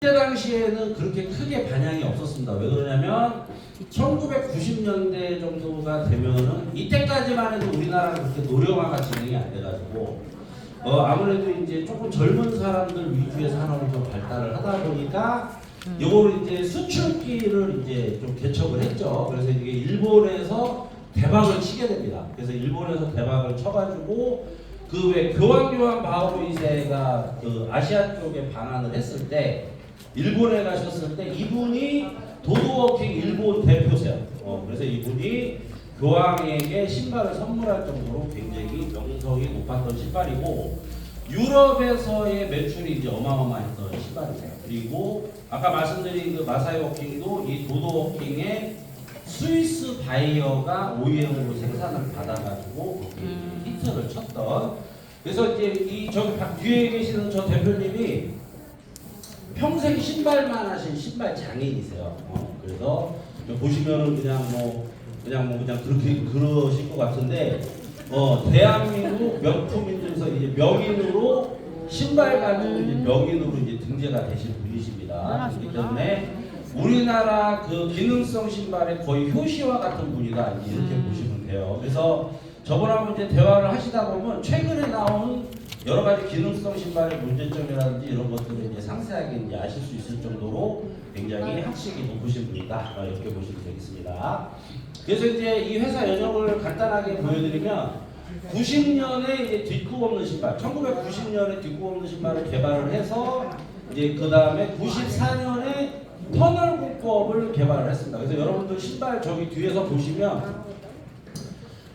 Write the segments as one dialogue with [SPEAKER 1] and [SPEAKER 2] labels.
[SPEAKER 1] 그때 당시에는 그렇게 크게 반향이 없었습니다. 왜 그러냐면 1990년대 정도가 되면은 이때까지만 해도 우리나라는 그렇게 노령화가 진행이 안 돼가지고 아무래도 이제 조금 젊은 사람들 위주의 산업이 좀 발달을 하다 보니까 이거를 이제 수출기를 이제 좀 개척을 했죠. 그래서 이게 일본에서 대박을 치게 됩니다. 그래서 일본에서 대박을 쳐가지고 그 왜 교황 바오로 2세가 그 아시아 쪽에 방한을 했을 때 일본에 가셨을 때 이분이 도드워킹 일본 대표세요. 그래서 이분이 교황에게 신발을 선물할 정도로 굉장히 명성이 높았던 신발이고 유럽에서의 매출이 이제 어마어마했던 신발이에요. 그리고 아까 말씀드린 그 마사이 워킹도 이 도드워킹의 스위스 바이어가 OEM으로 생산을 받아가지고 히트를 쳤던. 그래서 이제 이 저기 뒤에 계시는 저 대표님이 평생 신발만 하신 신발 장인이세요. 그래서 보시면은 그냥 그렇게 그러실 것 같은데 대한민국 명품인들에서 이제 명인으로 신발 가지고 이제 명인으로 이제 등재가 되신 분이십니다. 그렇기 때문에 우리나라 그 기능성 신발의 거의 효시와 같은 분이다 이렇게 보시면 돼요. 그래서 저번하고 이제 대화를 하시다 보면 최근에 나온 여러 가지 기능성 신발의 문제점이라든지 이런 것들을 이제 상세하게 이제 아실 수 있을 정도로 굉장히 학식이 높으신 분이다 이렇게 보시면 되겠습니다. 그래서 이제 이 회사 여정을 간단하게 보여드리면 90년에 이제 뒷굽 없는 신발, 1990년에 뒷굽 없는 신발을 개발을 해서 이제 그 다음에 94년에 터널 굽법을 개발을 했습니다. 그래서 여러분들 신발 저기 뒤에서 보시면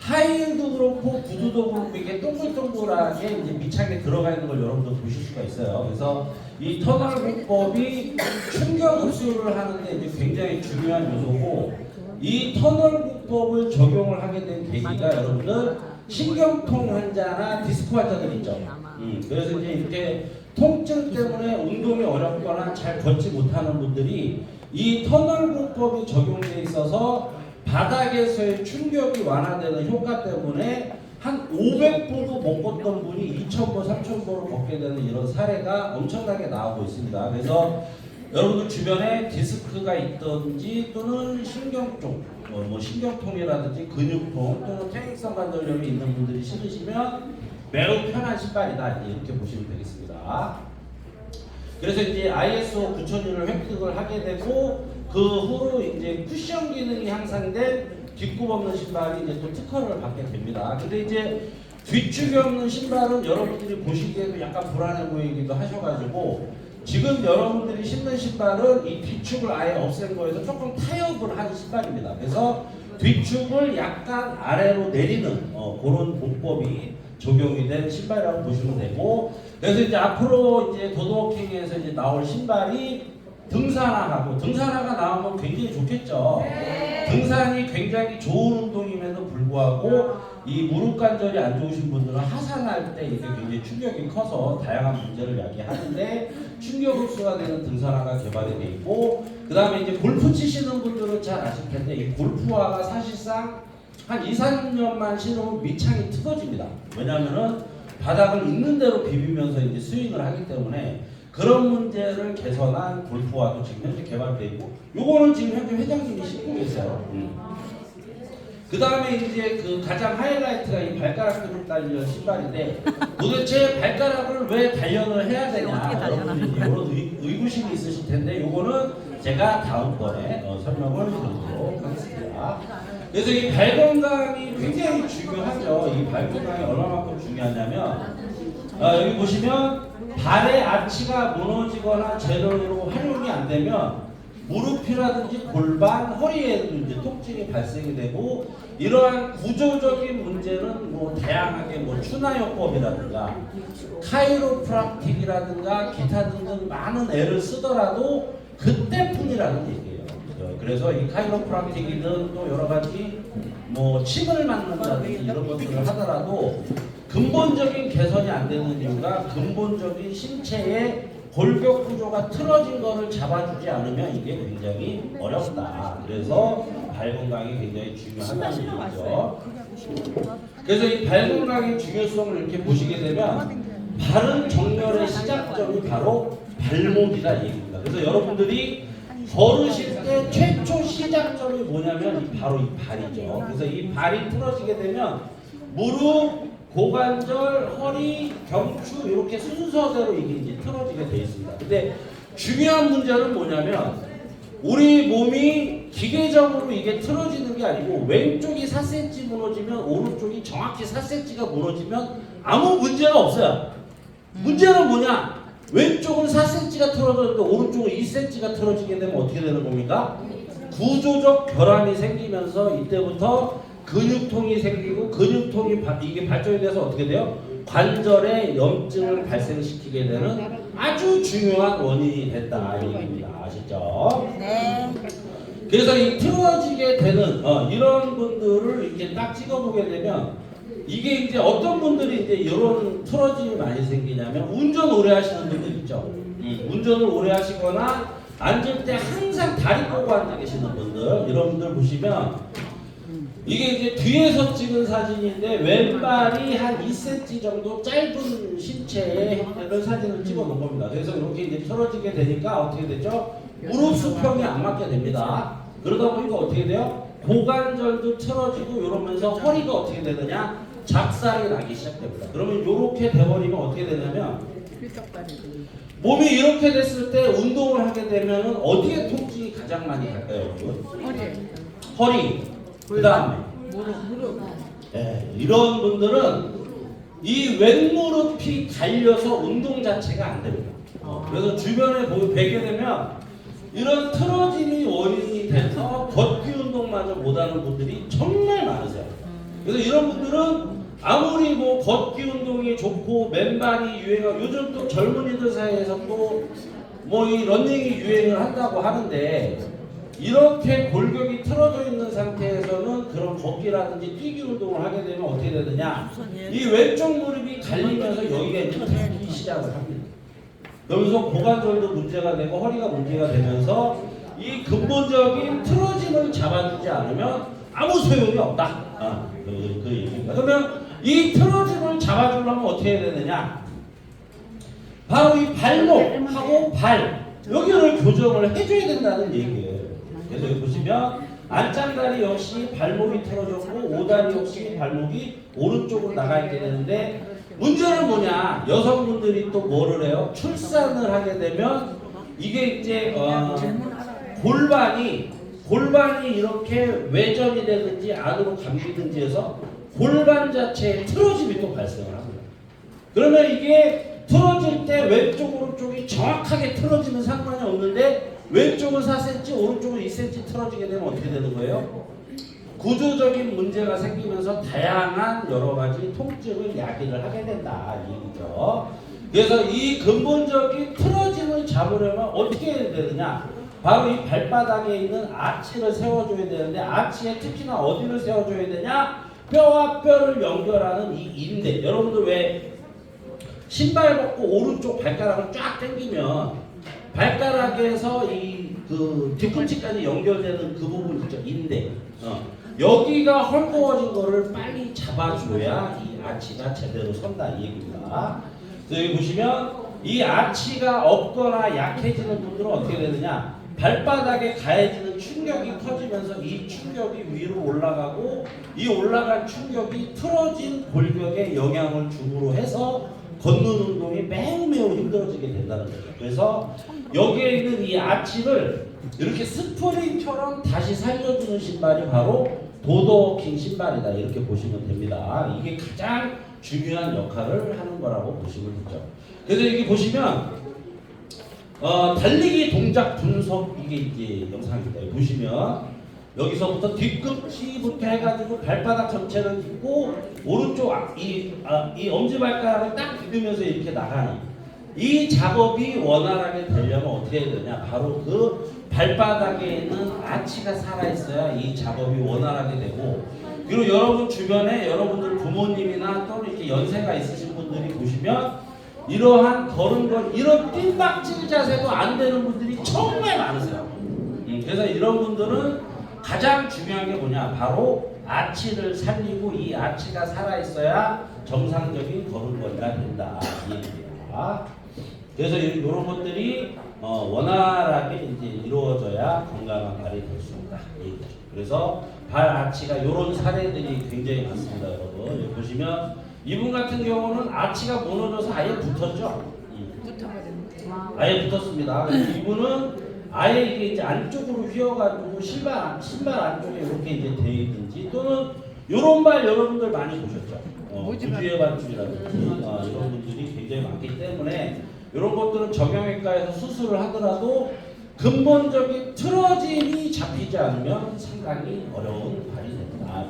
[SPEAKER 1] 하이힐도 그렇고 구두도 그렇고 이게 동글동글하게 이제 밑창에 들어가 있는 걸 여러분들 보실 수가 있어요. 그래서 이 터널 굽법이 충격 흡수를 하는데 이제 굉장히 중요한 요소고 이 터널 굽법을 적용을 하게 된 계기가 여러분들 신경통 환자나 디스크 환자들 있죠. 그래서 이제 이렇게 통증 때문에 운동이 어렵거나 잘 걷지 못하는 분들이 이 터널 굽법이 적용돼 있어서 바닥에서의 충격이 완화되는 효과 때문에 한 500보도 못 걷던 분이 2000보, 3000보를 걷게 되는 이런 사례가 엄청나게 나오고 있습니다. 그래서 여러분들 주변에 디스크가 있든지 또는 신경통, 신경통이라든지 근육통 또는 퇴행성 관절염이 있는 분들이 신으시면 매우 편한 신발이다 이렇게 보시면 되겠습니다. 그래서 이제 ISO 9001을 획득을 하게 되고 그 후로 이제 쿠션 기능이 향상된 뒷굽 없는 신발이 이제 또 특허를 받게 됩니다. 근데 이제 뒷축이 없는 신발은 여러분들이 보시기에도 약간 불안해 보이기도 하셔가지고 지금 여러분들이 신는 신발은 이 뒷축을 아예 없앤 거에서 조금 타협을 한 신발입니다. 그래서 뒷축을 약간 아래로 내리는 그런 공법이 적용이 된 신발이라고 보시면 되고 그래서 이제 앞으로 이제 도드워킹에서 이제 나올 신발이 등산화가 나오면 굉장히 좋겠죠. 등산이 굉장히 좋은 운동임에도 불구하고 이 무릎 관절이 안 좋으신 분들은 하산할 때 이게 굉장히 충격이 커서 다양한 문제를 야기하는데 충격 흡수가 되는 등산화가 개발이 돼 있고 그 다음에 이제 골프 치시는 분들은 잘 아실 텐데 이 골프화가 사실상 한 2, 3년만 신으면 밑창이 틀어집니다. 왜냐하면은 바닥을 있는 대로 비비면서 이제 스윙을 하기 때문에 그런 문제를 개선한 골프화도 지금 현재 개발되어 있고 요거는 지금 현재 회장님이 신고 계세요. 그 다음에 이제 그 가장 하이라이트가 이 발가락으로 달리는 신발인데 도대체 발가락을 왜 단련을 해야 되냐 여러분들이 이런 의구심이 있으실 텐데 요거는 제가 다음번에 설명을 드리도록 하겠습니다. 그래서 이 발 건강이 굉장히 중요하죠. 이 발 건강이 얼마만큼 중요하냐면 여기 보시면 발의 아치가 무너지거나 제대로 활용이 안 되면 무릎이라든지 골반, 허리에도 이제 통증이 발생이 되고 이러한 구조적인 문제는 뭐 다양하게 추나요법이라든가 카이로프락틱이라든가 기타 등등 많은 애를 쓰더라도 그때뿐이라는 얘기예요. 그래서 이 카이로프락틱이든 또 여러 가지 침을 맞는다든지 이런 것들을 하더라도 근본적인 개선이 안 되는 이유가 근본적인 신체의 골격 구조가 틀어진 거를 잡아주지 않으면 이게 굉장히 어렵다. 그래서 발 건강이 굉장히 중요하다는 얘기죠. 그래서 이 발 건강의 중요성을 이렇게 보시게 되면 바른 정렬의 시작점이 바로 발목이다 얘기입니다. 그래서 여러분들이 걸으실 때 최초 시작점이 뭐냐면 바로 이 발이죠. 그래서 이 발이 틀어지게 되면 무릎, 고관절, 허리, 경추 이렇게 순서대로 이게 이제 틀어지게 되어 있습니다. 근데 중요한 문제는 뭐냐면 우리 몸이 기계적으로 이게 틀어지는 게 아니고 왼쪽이 4cm 무너지면 오른쪽이 정확히 4cm가 무너지면 아무 문제가 없어요. 문제는 뭐냐? 왼쪽은 4cm가 틀어졌는데 오른쪽은 2cm가 틀어지게 되면 어떻게 되는 겁니까? 구조적 결함이 생기면서 이때부터 근육통이 생기고 근육통이 이게 발전이 돼서 어떻게 돼요? 관절에 염증을 발생시키게 되는 아주 중요한 원인이 됐다 이 얘기입니다. 아시죠?
[SPEAKER 2] 네.
[SPEAKER 1] 그래서 이 틀어지게 되는 이런 분들을 이렇게 딱 찍어보게 되면 이게 이제 어떤 분들이 이제 이런 틀어짐이 많이 생기냐면 운전 오래 하시는 분들 있죠. 운전을 오래 하시거나 앉을 때 항상 다리 꼬고 앉아 계시는 분들 이런 분들 보시면 이게 이제 뒤에서 찍은 사진인데 왼발이 한 2cm 정도 짧은 신체에 이런 사진을 찍어 놓은 겁니다. 그래서 이렇게 이제 틀어지게 되니까 어떻게 되죠? 무릎 수평이 안 맞게 됩니다. 그러다 보니까 어떻게 돼요? 고관절도 틀어지고 이러면서 허리가 어떻게 되느냐? 작살이 나기 시작됩니다. 그러면 이렇게 돼버리면 어떻게 되냐면 몸이 이렇게 됐을 때 운동을 하게 되면 어디에 통증이 가장 많이 갈까요, 여러분? 허리. 그 다음에 네, 이런 분들은 이 왼무릎이 갈려서 운동 자체가 안 됩니다. 그래서 주변에 뵈게 되면 이런 틀어짐이 원인이 돼서 걷기 운동마저 못하는 분들이 정말 많으세요. 그래서 이런 분들은 아무리 뭐 걷기 운동이 좋고 맨발이 유행하고 요즘 또 젊은이들 사이에서 또 뭐 이 러닝이 유행을 한다고 하는데 이렇게 골격이 틀어져 있는 상태에서는 그런 걷기라든지 뛰기 운동을 하게 되면 어떻게 되느냐? 이 왼쪽 무릎이 갈리면서 여기가 이제 틀리기 시작을 합니다. 그러면서 고관절도 문제가 되고 허리가 문제가 되면서 이 근본적인 틀어짐을 잡아주지 않으면 아무 소용이 없다. 그 얘기입니다. 그러면 이 틀어짐을 잡아주려면 어떻게 해야 되느냐? 바로 이 발목하고 발 여기를 교정을 해줘야 된다는 얘기예요. 그래서 여기 보시면 안짱다리 역시 발목이 틀어졌고 오다리 역시 발목이 오른쪽으로 나가 있게 되는데 문제는 뭐냐? 여성분들이 또 뭐를 해요? 출산을 하게 되면 이게 이제 골반이 이렇게 외전이 되든지 안으로 감기든지 해서 골반 자체에 틀어짐이 또 발생을 합니다. 그러면 이게 틀어질 때 왼쪽 오른쪽이 정확하게 틀어지면 상관이 없는데 왼쪽은 4cm 오른쪽은 2cm 틀어지게 되면 어떻게 되는 거예요? 구조적인 문제가 생기면서 다양한 여러 가지 통증을 야기를 하게 된다 이 얘기죠. 그래서 이 근본적인 틀어짐을 잡으려면 어떻게 해야 되느냐? 바로 이 발바닥에 있는 아치를 세워줘야 되는데 아치에 특히나 어디를 세워줘야 되냐? 뼈와 뼈를 연결하는 이 인대. 여러분들 왜 신발 벗고 오른쪽 발가락을 쫙 당기면 발가락에서 그 뒤꿈치까지 연결되는 그 부분 있죠? 인대. 여기가 헐거워진 거를 빨리 잡아줘야 이 아치가 제대로 선다 이 얘기입니다. 그래서 여기 보시면 이 아치가 없거나 약해지는 분들은 어떻게 되느냐? 발바닥에 가해지는 충격이 커지면서 이 충격이 위로 올라가고 이 올라간 충격이 틀어진 골격에 영향을 주므로 해서 걷는 운동이 매우 힘들어지게 된다는 거죠. 그래서 여기에 있는 이 아치를 이렇게 스프링처럼 다시 살려주는 신발이 바로 도더워킹 신발이다 이렇게 보시면 됩니다. 이게 가장 중요한 역할을 하는 거라고 보시면 되죠. 그래서 여기 보시면 달리기 동작 분석 이게 이제 영상입니다. 여기 보시면 여기서부터 뒤꿈치부터 해가지고 발바닥 전체를 딛고 오른쪽 이 엄지발가락을 딱 디디면서 이렇게 나가는 이 작업이 원활하게 되려면 어떻게 해야 되냐? 바로 그 발바닥에 있는 아치가 살아있어야 이 작업이 원활하게 되고 그리고 여러분 주변에 여러분들 부모님이나 또는 이렇게 연세가 있으신 분들이 보시면 이러한 걸음걸 이런 뜀박질 자세도 안 되는 분들이 정말 많으세요. 그래서 이런 분들은 가장 중요한 게 뭐냐? 바로 아치를 살리고 이 아치가 살아있어야 정상적인 걸음걸이가 된다. 이 얘기입니다. 그래서 이런 것들이 원활하게 이제 이루어져야 건강한 발이 될 수 있다. 그래서 발 아치가 이런 사례들이 굉장히 많습니다, 여러분. 여기 보시면 이분 같은 경우는 아치가 무너져서 아예 붙었죠. 아예 붙었습니다. 이분은 아예 이게 이제 안쪽으로 휘어가지고 신발 안쪽에 이렇게 이제 돼 있든지 또는 이런 발 여러분들 많이 보셨죠. 구주의 반죽이라든지 이런 분들이 굉장히 많기 때문에 이런 것들은 정형외과에서 수술을 하더라도 근본적인 틀어짐이 잡히지 않으면 상당히 어려운 발이 됩니다.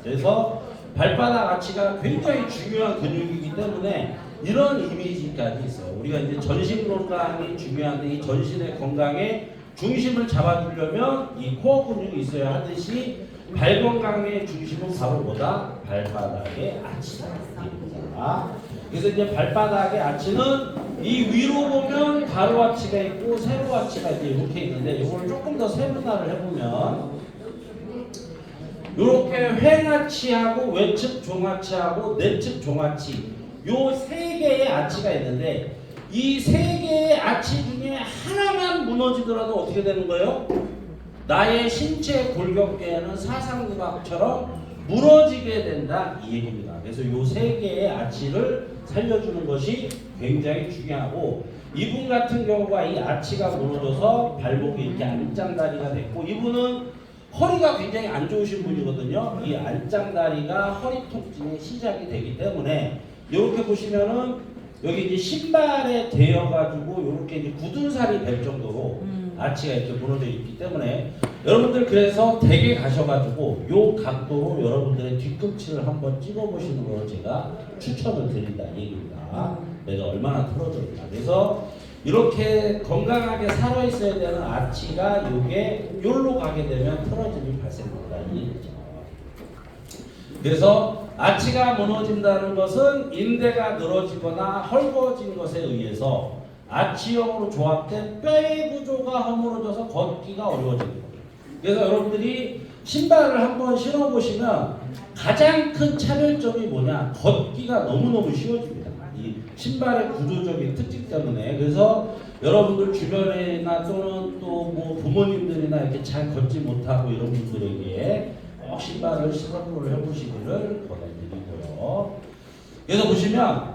[SPEAKER 1] 그래서 발바닥 아치가 굉장히 중요한 근육이기 때문에 이런 이미지까지 있어요. 우리가 이제 전신 건강이 중요한데 이 전신의 건강에 중심을 잡아주려면 이 코어 근육이 있어야 하듯이 발 건강의 중심은 바로 뭐다? 발바닥의 아치다. 그래서 이제 발바닥의 아치는 이 위로 보면 가로 아치가 있고 세로 아치가 이렇게 있는데 이걸 조금 더 세분화를 해보면 이렇게 횡아치하고 외측 종아치하고 내측 종아치 요 세 개의 아치가 있는데 이 세 개의 아치 중에 하나만 무너지더라도 어떻게 되는 거예요? 나의 신체 골격계는 사상누각처럼 무너지게 된다 이 얘기입니다. 그래서 요 세 개의 아치를 살려주는 것이 굉장히 중요하고 이분 같은 경우가 이 아치가 무너져서 발목이 이렇게 안짱다리가 됐고 이분은 허리가 굉장히 안 좋으신 분이거든요. 이 안짱다리가 허리 통증의 시작이 되기 때문에 이렇게 보시면은 여기 이제 신발에 대어가지고 이렇게 이제 굳은 살이 될 정도로 아치가 이렇게 무너져 있기 때문에 여러분들 그래서 댁에 가셔가지고 요 각도로 여러분들의 뒤꿈치를 한번 찍어보시는 걸 제가 추천을 드린다 얘기입니다. 내가 얼마나 틀어져 있나. 그래서 이렇게 건강하게 살아있어야 되는 아치가 요게 요로 가게 되면 틀어짐이 발생된다 이 얘기죠. 그래서 아치가 무너진다는 것은 인대가 늘어지거나 헐거워진 것에 의해서 아치형으로 조합된 뼈의 구조가 허물어져서 걷기가 어려워지는 거예요. 그래서 여러분들이 신발을 한번 신어보시면 가장 큰 차별점이 뭐냐? 걷기가 너무너무 쉬워집니다. 이 신발의 구조적인 특징 때문에. 그래서 여러분들 주변이나 또는 또 뭐 부모님들이나 이렇게 잘 걷지 못하고 이런 분들에게 꼭 신발을 시도를 해보시기를 권해드리고요. 그래서 보시면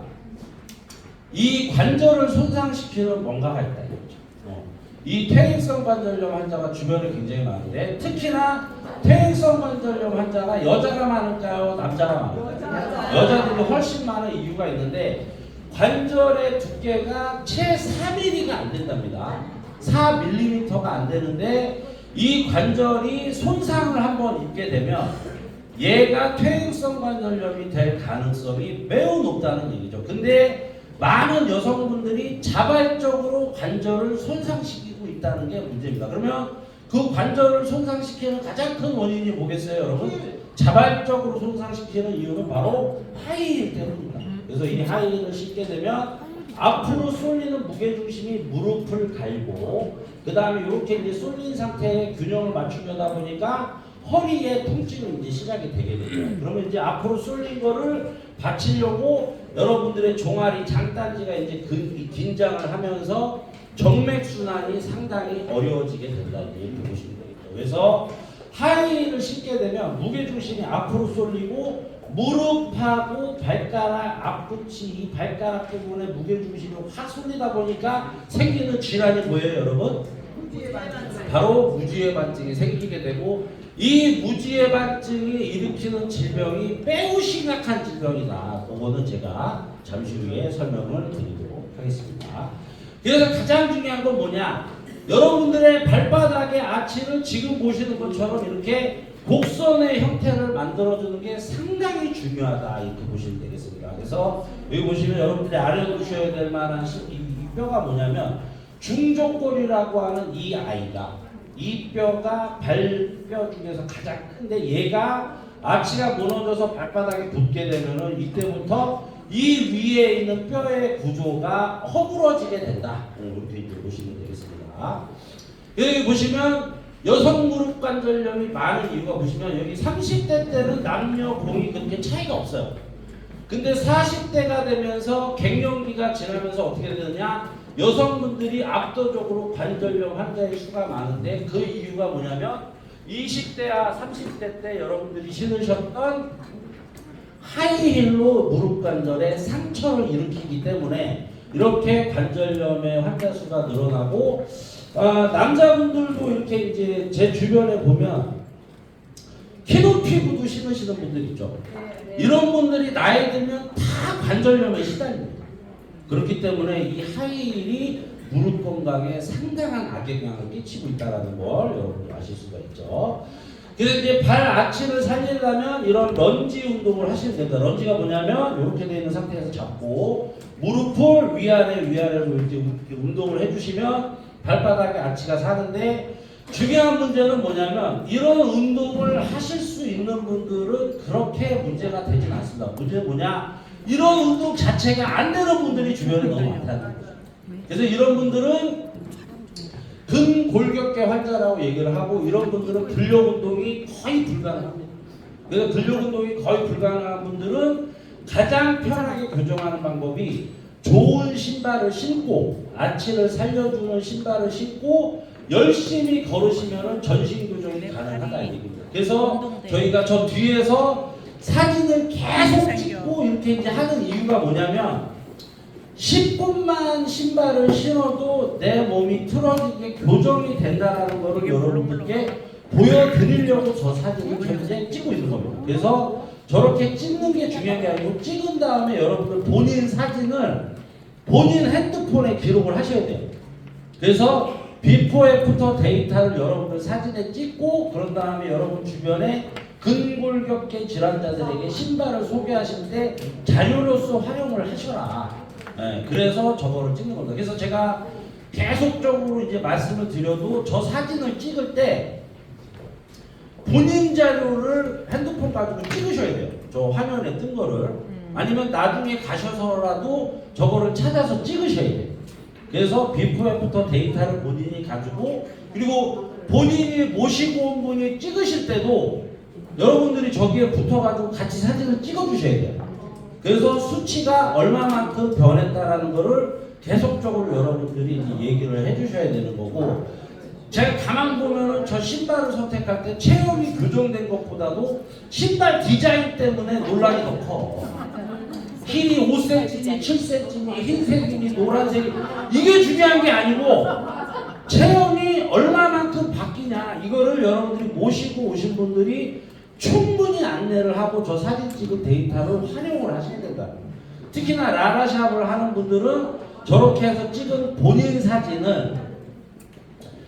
[SPEAKER 1] 이 관절을 손상시키는 뭔가가 있다 이거죠. 이 퇴행성 관절염 환자가 주변에 굉장히 많은데 특히나 퇴행성 관절염 환자가 여자가 많을까요? 남자가 많을까요? 여자들이 훨씬 많은 이유가 있는데 관절의 두께가 채 4mm가 안 된답니다. 4mm가 안 되는데 이 관절이 손상을 한번 입게 되면 얘가 퇴행성 관절염이 될 가능성이 매우 높다는 얘기죠. 근데 많은 여성분들이 자발적으로 관절을 손상시키고 있다는 게 문제입니다. 그러면 그 관절을 손상시키는 가장 큰 원인이 뭐겠어요, 여러분? 자발적으로 손상시키는 이유는 바로 하이힐 때문입니다. 그래서 이 하이힐을 신게 되면 앞으로 쏠리는 무게중심이 무릎을 갈고 그 다음에 이렇게 이제 쏠린 상태의 균형을 맞추려다 보니까 허리에 통증이 이제 시작이 되게 되죠. 그러면 이제 앞으로 쏠린 거를 받치려고 여러분들의 종아리 장단지가 이제 긴장을 하면서 정맥순환이 상당히 어려워지게 된다 이렇게 보시면 되겠죠. 그래서 하이힐을 신게 되면 무게중심이 앞으로 쏠리고 무릎하고 발가락 앞꿈치 이 발가락 부분에 무게중심이 확 쏠리다 보니까 생기는 질환이 뭐예요, 여러분? 바로 무지의 반증이 생기게 되고 이 무지의 반증이 일으키는 질병이 매우 심각한 질병이다. 그거는 제가 잠시 후에 설명을 드리도록 하겠습니다. 그래서 가장 중요한 건 뭐냐? 여러분들의 발바닥의 아치를 지금 보시는 것처럼 이렇게 곡선의 형태를 만들어주는 게 상당히 중요하다 이렇게 보시면 되겠습니다. 그래서 여기 보시면 여러분들이 알아두셔야 될 만한 이 뼈가 뭐냐면 중족골이라고 하는 이 아이가 이 뼈가 발뼈 중에서 가장 큰데 얘가 아치가 무너져서 발바닥에 붙게 되면은 이때부터 이 위에 있는 뼈의 구조가 허물어지게 된다. 이렇게 보시면 되겠습니다. 여기 보시면 여성 무릎 관절염이 많은 이유가 보시면 여기 30대 때는 남녀 공이 그렇게 차이가 없어요. 근데 40대가 되면서 갱년기가 지나면서 어떻게 되느냐? 여성분들이 압도적으로 관절염 환자의 수가 많은데 그 이유가 뭐냐면 20대와 30대 때 여러분들이 신으셨던 하이힐로 무릎 관절에 상처를 일으키기 때문에 이렇게 관절염의 환자 수가 늘어나고, 남자분들도 이렇게 이제 제 주변에 보면 키높이 구두 신으시는 분들 있죠. 이런 분들이 나이 들면 다 관절염에 시달립니다. 그렇기 때문에 이 하이힐이 무릎 건강에 상당한 악영향을 끼치고 있다는 걸 여러분들 아실 수가 있죠. 그래서 이제 발 아치를 살리려면 이런 런지 운동을 하시면 됩니다. 런지가 뭐냐면 이렇게 되어 있는 상태에서 잡고 무릎을 위아래로 이제 운동을 해주시면 발바닥에 아치가 사는데, 중요한 문제는 뭐냐면 이런 운동을 하실 수 있는 분들은 그렇게 문제가 되진 않습니다. 문제는 뭐냐? 이런 운동 자체가 안 되는 분들이 주변에 너무 많다는 거예요. 그래서 이런 분들은 근골격계 환자라고 얘기를 하고, 이런 분들은 근력 운동이 거의 불가능합니다. 그래서 근력 운동이 거의 불가능한 분들은 가장 편하게 교정하는 방법이 좋은 신발을 신고, 아치를 살려주는 신발을 신고 열심히 걸으시면 전신 교정이 가능하다 이 얘기입니다. 그래서 저희가 저 뒤에서 사진을 계속 찍고 이렇게 이제 하는 이유가 뭐냐면 10분만 신발을 신어도 내 몸이 틀어지게 교정이 된다는 것을 여러분들께 보여드리려고 저 사진을 현재 찍고 있는 겁니다. 그래서 저렇게 찍는 게 중요한 게 아니고, 찍은 다음에 여러분들 본인 사진을 본인 핸드폰에 기록을 하셔야 돼요. 그래서 비포 애프터 데이터를 여러분들 사진에 찍고, 그런 다음에 여러분 주변에 근골격계 질환자들에게 신발을 소개하실 때 자료로서 활용을 하셔라. 네, 그래서 저거를 찍는 겁니다. 그래서 제가 계속적으로 이제 말씀을 드려도 저 사진을 찍을 때 본인 자료를 핸드폰 가지고 찍으셔야 돼요. 저 화면에 뜬 거를. 아니면 나중에 가셔서라도 저거를 찾아서 찍으셔야 돼요. 그래서 비포 애프터 데이터를 본인이 가지고, 그리고 본인이 모시고 온 분이 찍으실 때도 여러분들이 저기에 붙어가지고 같이 사진을 찍어주셔야 돼요. 그래서 수치가 얼마만큼 변했다라는 거를 계속적으로 여러분들이 이제 얘기를 해주셔야 되는 거고, 제가 가만 보면은 저 신발을 선택할 때 체형이 교정된 것보다도 신발 디자인 때문에 논란이 더 커. 힐이 5cm니 7cm니 흰색이니 노란색이, 이게 중요한 게 아니고 체형이 얼마만큼 바뀌냐, 이거를 여러분들이 모시고 오신 분들이 충분히 안내를 하고 저 사진 찍은 데이터를 활용을 하셔야 된다. 특히나 라라샵을 하는 분들은 저렇게 해서 찍은 본인 사진을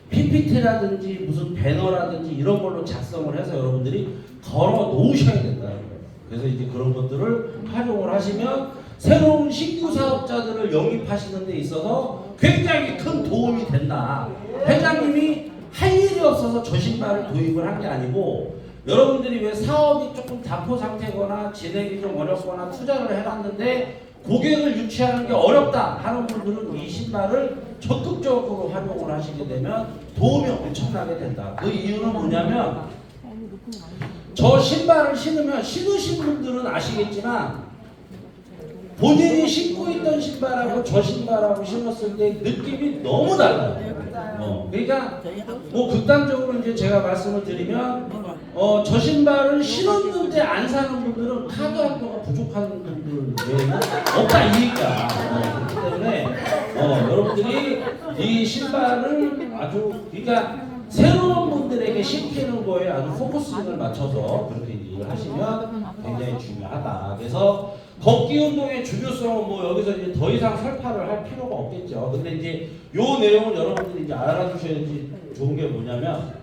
[SPEAKER 1] PPT라든지 무슨 배너라든지 이런 걸로 작성을 해서 여러분들이 걸어 놓으셔야 된다는 거예요. 그래서 이제 그런 것들을 활용을 하시면 새로운 신규 사업자들을 영입하시는 데 있어서 굉장히 큰 도움이 된다. 회장님이 할 일이 없어서 저 신발을 도입을 한 게 아니고, 여러분들이 왜 사업이 조금 담포 상태거나 진행이 좀 어렵거나 투자를 해놨는데 고객을 유치하는 게 어렵다 하는 분들은 이 신발을 적극적으로 활용을 하시게 되면 도움이 엄청나게 된다. 그 이유는 뭐냐면, 저 신발을 신으면 신으신 분들은 아시겠지만 본인이 신고 있던 신발하고 저 신발하고 신었을 때 느낌이 너무 달라요. 그러니까 뭐 극단적으로 이제 제가 말씀을 드리면 저 신발을 신었는데 안 사는 분들은 카드 한도가 부족한 분들 외에는 없다 이 얘기야. 그렇기 때문에 여러분들이 이 신발을 아주, 그러니까 새로운 분들에게 시키는 거에 아주 포커스를 맞춰서 그렇게 일을 하시면 굉장히 중요하다. 그래서 걷기 운동의 중요성은 뭐 여기서 이제 더 이상 설파를 할 필요가 없겠죠. 근데 이제 요 내용을 여러분들이 이제 알아두셔야 좋은 게 뭐냐면,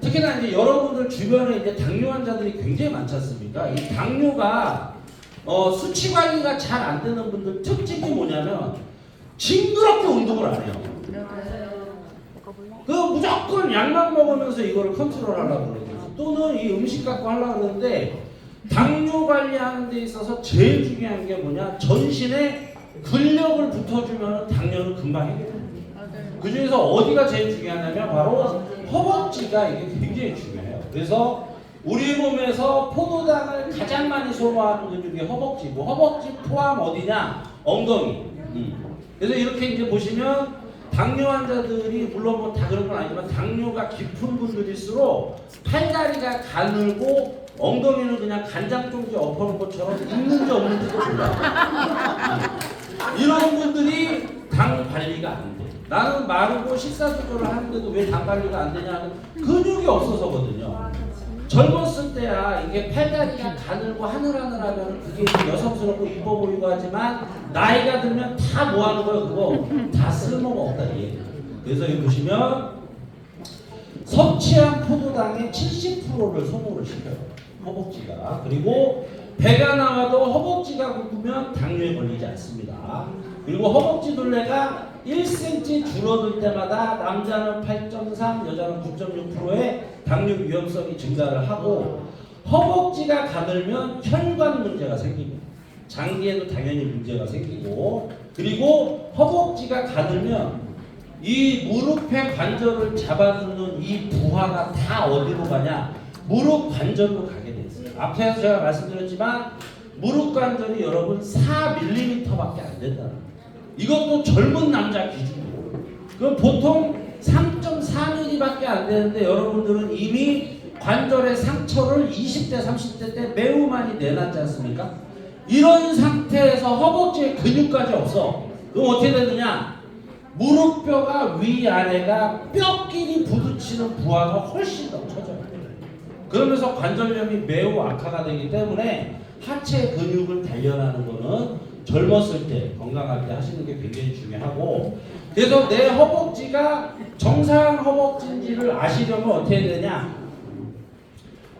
[SPEAKER 1] 특히나 이제 여러분들 주변에 이제 당뇨 환자들이 굉장히 많지 않습니까? 이 당뇨가 수치 관리가 잘 안 되는 분들 특징이 뭐냐면 징그럽게 운동을 안 해요. 그 무조건 약만 먹으면서 이거를 컨트롤하려고 그러고, 또는 이 음식 갖고 하려고 그러는데, 당뇨 관리하는 데 있어서 제일 중요한 게 뭐냐, 전신에 근력을 붙어주면 당뇨는 금방 해결됩니다. 그 중에서 어디가 제일 중요하냐면 바로 허벅지가 이게 굉장히 중요해요. 그래서 우리 몸에서 포도당을 가장 많이 소모하는 것 중에 허벅지고, 허벅지 포함 어디냐? 엉덩이. 그래서 이렇게 이제 보시면 당뇨 환자들이 물론 뭐 다 그런 건 아니지만 당뇨가 깊은 분들일수록 팔다리가 가늘고 엉덩이는 그냥 간장종지 엎어놓은 것처럼 있는지 없는지도 몰라. 이런 분들이 당 관리가 안 돼. 나는 마르고 식사 조절을 하는데도 왜 당 관리가 안 되냐는 근육이 없어서거든요. 젊었을 때야 이게 팔다리가 가늘고 하늘하늘하면 그게 여성스럽고 이뻐 보이고 하지만 나이가 들면 다 뭐 하는 거예요? 그거 다 쓸모가 없다 얘. 그래서 여기 보시면 섭취한 포도당의 70%를 소모를 시켜요. 허벅지가. 그리고 배가 나와도 허벅지가 굽으면 당뇨에 걸리지 않습니다. 그리고 허벅지 둘레가 1cm 줄어들 때마다 남자는 8.3, 여자는 9.6%의 당뇨 위험성이 증가를 하고 허벅지가 가늘면 혈관 문제가 생깁니다. 장기에도 당연히 문제가 생기고 그리고 허벅지가 가늘면 이 무릎의 관절을 잡아주는 이 부하가 다 어디로 가냐? 무릎 관절로 가게 돼 있어요. 앞에서 제가 말씀드렸지만 무릎 관절이 여러분 4mm밖에 안 된다는 거예요. 이것도 젊은 남자 기준이고 그럼 보통 3.4mm밖에 안 되는데 여러분들은 이미 관절의 상처를 20대 30대 때 매우 많이 내놨지 않습니까? 이런 상태에서 허벅지에 근육까지 없어. 그럼 어떻게 되느냐? 무릎뼈가 위아래가 뼈끼리 부딪히는 부하가 훨씬 더 커져요. 그러면서 관절염이 매우 악화가 되기 때문에 하체 근육을 단련하는 거는 젊었을 때 건강할 때 하시는 게 굉장히 중요하고 그래서 내 허벅지가 정상 허벅지인지를 아시려면 어떻게 해야 되냐?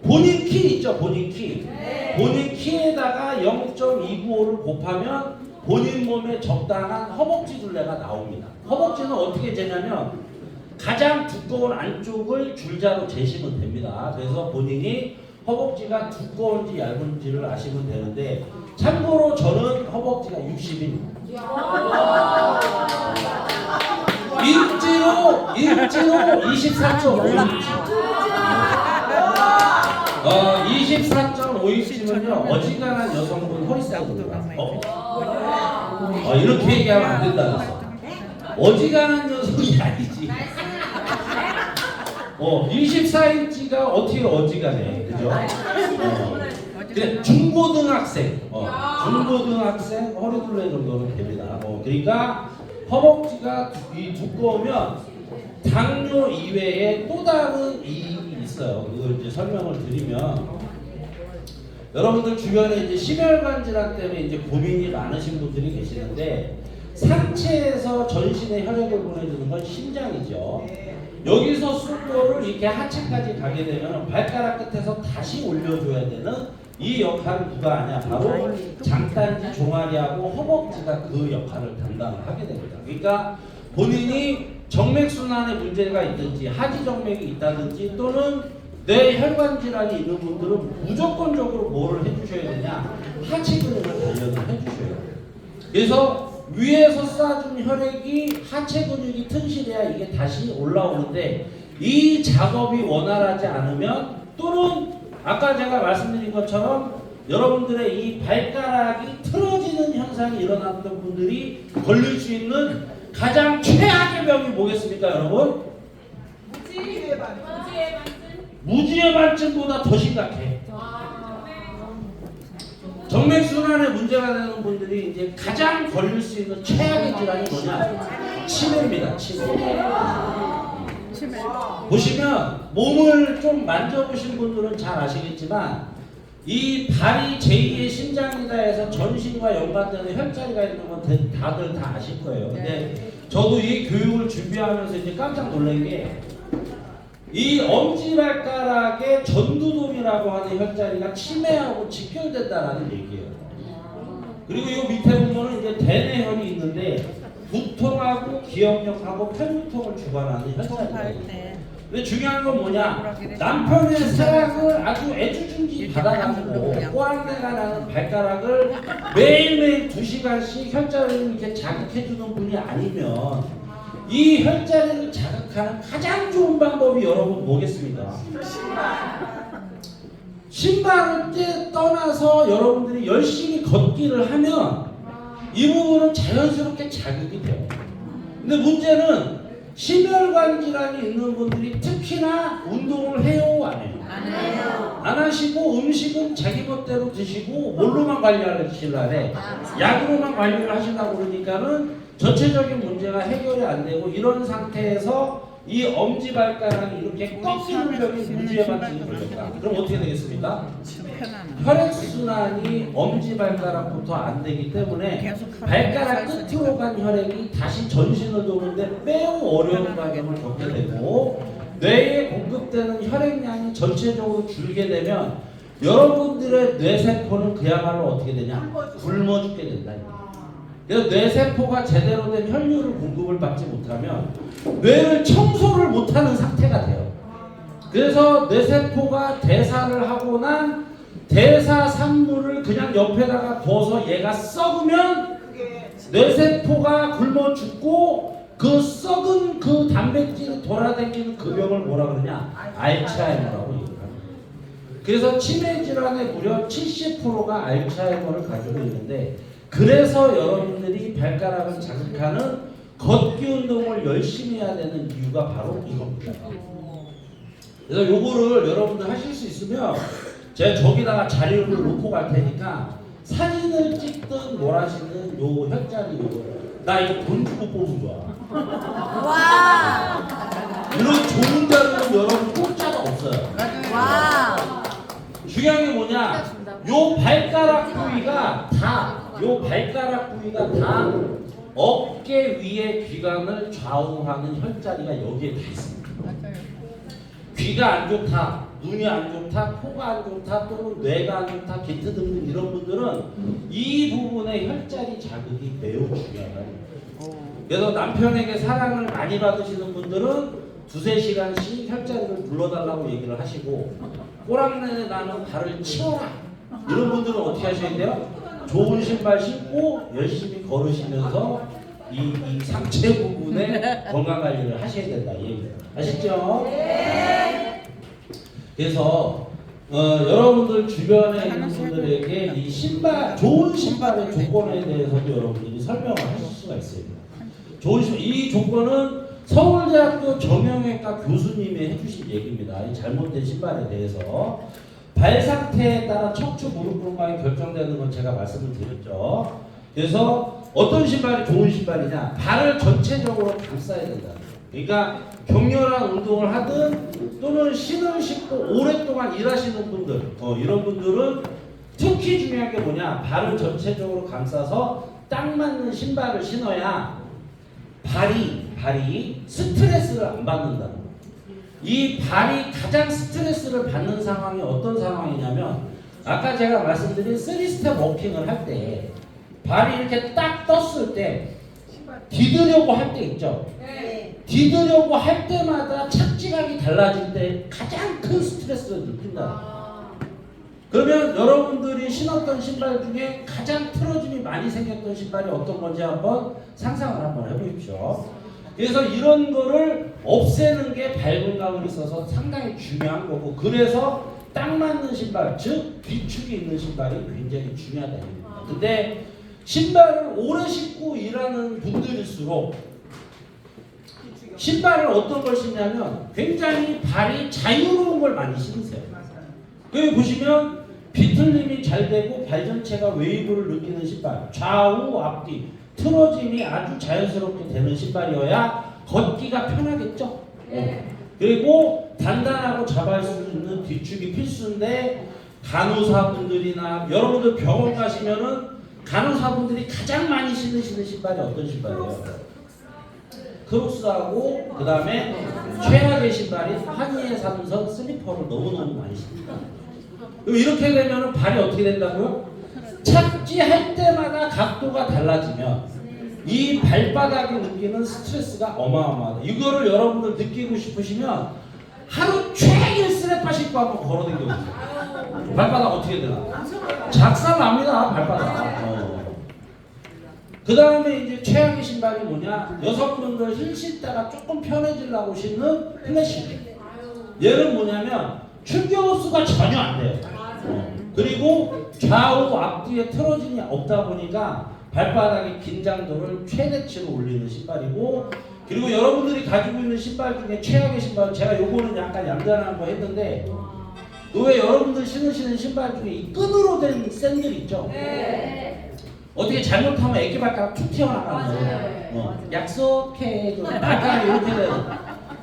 [SPEAKER 1] 본인 키 있죠? 본인 키. 본인 키에다가 0.295를 곱하면 본인 몸에 적당한 허벅지 둘레가 나옵니다. 허벅지는 어떻게 재냐면 가장 두꺼운 안쪽을 줄자로 재시면 됩니다. 그래서 본인이 허벅지가 두꺼운지 얇은지를 아시면 되는데 참고로 저는 허벅지가 60입니다. 일지로 24.5인치. 24.5인치면요 어지간한 여성분 허리 사이즈입니다. 이렇게 얘기하면 안 된다 그랬어. 어지간한 여성이 아니지. 24인치가 어떻게 어지간해, 그죠? 그래, 중고등학생 허리둘레 정도는 됩니다. 그러니까 허벅지가 두꺼우면 당뇨 이외에 또 다른 이익이 있어요. 그걸 이제 설명을 드리면 여러분들 주변에 이제 심혈관 질환 때문에 이제 고민이 많으신 분들이 계시는데 상체에서 전신에 혈액을 보내주는 건 심장이죠. 여기서 숫도를 이렇게 하체까지 가게 되면 발가락 끝에서 다시 올려줘야 되는 이 역할을 누가 하냐? 바로 장단지 종아리하고 허벅지가 그 역할을 담당을 하게 됩니다. 그러니까 본인이 정맥순환에 문제가 있든지 하지정맥이 있다든지 또는 내 혈관 질환이 있는 분들은 무조건적으로 뭐를 해주셔야 되냐? 하체 근육을 단련을 해주셔야 돼요. 그래서 위에서 쏴준 혈액이 하체 근육이 튼실해야 이게 다시 올라오는데 이 작업이 원활하지 않으면 또는 아까 제가 말씀드린 것처럼 여러분들의 이 발가락이 틀어지는 현상이 일어났던 분들이 걸릴 수 있는 가장 최악의 병이 뭐겠습니까, 여러분? 무지의 반증보다 더 심각해. 정맥순환에 문제가 되는 분들이 이제 가장 걸릴 수 있는 최악의 질환이 뭐냐? 치매입니다. 치매. 보시면 몸을 좀 만져보신 분들은 잘 아시겠지만 이 발이 제2의 심장이다 해서 전신과 연관되는 혈자리가 있는 건 다들 다 아실 거예요. 근데 저도 이 교육을 준비하면서 이제 깜짝 놀란 게 이 엄지발가락의 전두동이라고 하는 혈자리가 치매하고 직결된다라는 얘기예요. 그리고 이 밑에 보면은 이제 대뇌혈이 있는데 두통하고 기억력하고 편두통을 주관하는 혈자리예요. 근데 중요한 건 뭐냐? 남편의 사랑을 아주 애지중지 받아가지고 꼬랑내가 나는 발가락을 매일매일 2시간씩 혈자리를 이렇게 자극해주는 분이 아니면 이 혈자리를 자극하는 가장 좋은 방법이 여러분 뭐겠습니까? 신발을 떠나서 여러분들이 열심히 걷기를 하면 이 부분은 자연스럽게 자극이 돼요. 근데 문제는 심혈관 질환이 있는 분들이 특히나 운동을 해요, 안 해요?
[SPEAKER 2] 안 해요.
[SPEAKER 1] 안 하시고 음식은 자기 멋대로 드시고 뭘로만 관리하시려래? 약으로만 관리를 하시려고 그러니까는 전체적인 문제가 해결이 안 되고 이런 상태에서 이 엄지발가락이 이렇게 꺾이는 병이 무지해만증이 걸렸다. 그럼 어떻게 되겠습니까? 혈액순환이 엄지발가락부터 안 되기 때문에 발가락 끝으로 간 혈액이 다시 전신을 도는데 매우 어려운 과정을 겪게 되고 뇌에 공급되는 혈액량이 전체적으로 줄게 되면 여러분들의 뇌세포는 그야말로 어떻게 되냐? 굶어 죽게 된다. 그래서 뇌세포가 제대로 된 혈류를 공급을 받지 못하면 뇌를 청소를 못하는 상태가 돼요. 그래서 뇌세포가 대사를 하고 난 대사 산물을 그냥 옆에다가 부어서 얘가 썩으면 뇌세포가 굶어 죽고 그 썩은 그 단백질이 돌아다니는 그 병을 뭐라 그러냐? 알츠하이머라고 얘기합니다. 그래서 치매 질환의 무려 70%가 알츠하이머를 가지고 있는데 그래서 여러분들이 발가락을 자극하는 걷기 운동을 열심히 해야 되는 이유가 바로 이겁니다. 그래서 요거를 여러분들 하실 수 있으면 제가 저기다가 자료를 놓고 갈 테니까 사진을 찍든 뭘 하시든 요 혈자리 요거 나 이거 돈 주고 뽑은 거야.
[SPEAKER 2] 와.
[SPEAKER 1] 이런 좋은 자료는 여러분 공짜가 없어요.
[SPEAKER 2] 와.
[SPEAKER 1] 중요한 게 뭐냐? 요 발가락 부위가 다 어깨 위의 귀관을 좌우하는 혈자리가 여기에 다 있습니다. 귀가 안 좋다, 눈이 안 좋다, 코가 안 좋다, 또는 뇌가 안 좋다, 기트 등등 이런 분들은 이 부분의 혈자리 자극이 매우 중요하다. 그래서 남편에게 사랑을 많이 받으시는 분들은 2~3시간씩 혈자리를 눌러달라고 얘기를 하시고 꼬랑내 나는 발을 치워라 이런 분들은 어떻게 하셔야 돼요? 좋은 신발 신고 열심히 걸으시면서 이 상체 부분에 건강관리를 하셔야 된다 이 얘기예요. 아시죠? 네. 그래서 여러분들 주변에 있는 분들에게 이 신발, 좋은 신발의 조건에 대해서도 여러분들이 설명을 하실 수가 있습니다. 좋은 신발, 이 조건은 서울대학교 정형외과 교수님이 해주신 얘기입니다. 이 잘못된 신발에 대해서 발 상태에 따라 척추 무릎 건강이 결정되는 건 제가 말씀을 드렸죠. 그래서 어떤 신발이 좋은 신발이냐? 발을 전체적으로 감싸야 된다. 그러니까 격렬한 운동을 하든 또는 신을 신고 오랫동안 일하시는 분들, 이런 분들은 특히 중요한 게 뭐냐? 발을 전체적으로 감싸서 딱 맞는 신발을 신어야 발이 스트레스를 안 받는다. 이 발이 가장 스트레스를 받는 상황이 어떤 상황이냐면 아까 제가 말씀드린 3스텝 워킹을 할 때 발이 이렇게 딱 떴을 때 디드려고 할 때 있죠. 디드려고 할 때마다 착지각이 달라질 때 가장 큰 스트레스를 느낀다. 그러면 여러분들이 신었던 신발 중에 가장 틀어짐이 많이 생겼던 신발이 어떤 건지 한번 상상을 한번 해보십시오. 그래서 이런 거를 없애는 게 발 건강에 있어서 상당히 중요한 거고 그래서 딱 맞는 신발, 즉 뒤축이 있는 신발이 굉장히 중요하다. 근데 신발을 오래 신고 일하는 분들일수록 신발을 어떤 걸 신냐면 굉장히 발이 자유로운 걸 많이 신으세요. 여기 보시면 비틀림이 잘 되고 발 전체가 웨이브를 느끼는 신발, 좌우 앞뒤 틀어짐이 아주 자연스럽게 되는 신발이어야 걷기가 편하겠죠. 그리고 단단하고 잡아줄 수 있는 뒤축이 필수인데 간호사분들이나 여러분들 병원 가시면은 간호사분들이 가장 많이 신으시는 신발이 어떤 신발이에요? 크록스하고 그 다음에 최악의 신발이 한의의 삼선 슬리퍼를 너무너무 많이 신습니다. 이렇게 되면 발이 어떻게 된다고요? 착지할 때마다 각도가 달라지면 이 발바닥이 느끼는 스트레스가 어마어마하다. 이거를 여러분들 느끼고 싶으시면 하루 종일 스레빠 신고 한번 걸어다녀보세요. 발바닥 어떻게 되나? 작살납니다 발바닥. 그 다음에 이제 최악의 신발이 뭐냐? 여성분들 힐 신다가 조금 편해지려고 신는 플래시. 얘는 뭐냐면 충격 흡수가 전혀 안 돼요. 그리고 좌우 앞뒤에 틀어짐이 없다 보니까 발바닥의 긴장도를 최대치로 올리는 신발이고, 그리고 여러분들이 가지고 있는 신발 중에 최악의 신발, 제가 요거는 약간 얌전한 거 했는데 왜 여러분들 신으시는 신발 중에 이 끈으로 된 샌들 있죠?
[SPEAKER 2] 네.
[SPEAKER 1] 어떻게 잘못하면 애기 발가락 툭 튀어나가는
[SPEAKER 2] 맞아요.
[SPEAKER 1] 약속해 좀 약간 이렇게 돼요.